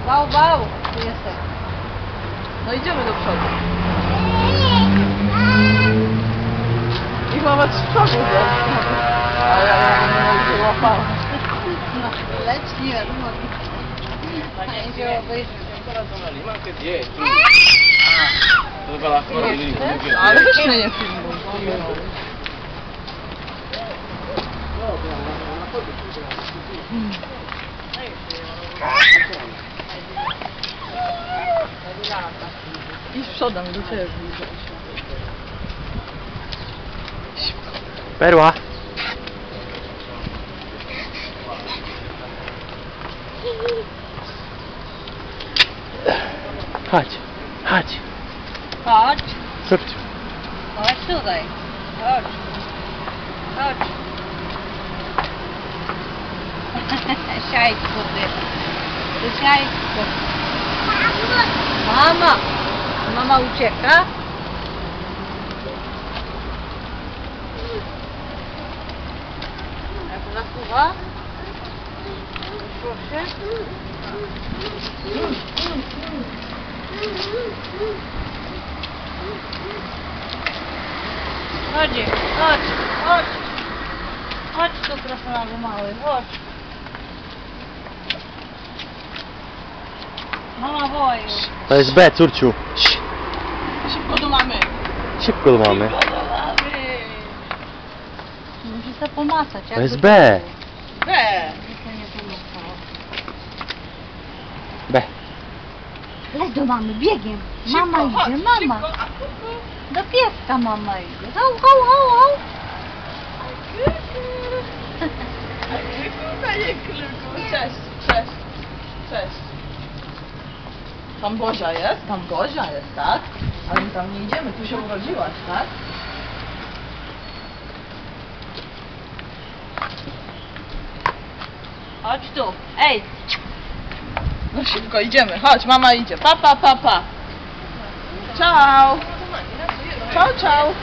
Bał, bał! Tu jesteś. No idziemy do przodu. Ich mama z przodu a ja nie łapała. No, leć, nie wiadomo. Będzie obejrzeć. Ale też mnie nie filmuj. Idź przodem do ciebie. Perła. Chodź, chodź. Chodź, Chodź. chodź tutaj. Chodź. Chodź. Siajsko ty. Ty siajsko. Mama! Mama ucieka? Jak zasuwa? Proszę. Chodź, chodź, chodź. Chodź tu, krasnoludu mały, chodź. Mama woła już. To jest B, córciu. Cii. Szybko do mamy. Szybko do mamy. Musisz to pomacać. To jest B. B. To nie pomacało. B. Leć do mamy, biegiem. Mama Szybko, chodź, idzie, mama. Szybko. Do pieska mama idzie. Hał, hał, hał, hał. Panie Kluku, cześć, cześć, cześć. Tam Bozia jest, tam Gozia jest, tak? Ale my tam nie idziemy, tu się urodziłaś, tak? Chodź tu. Ej. No szybko, idziemy, chodź, mama idzie. Pa, pa, pa, pa. Ciao. Ciao, ciao.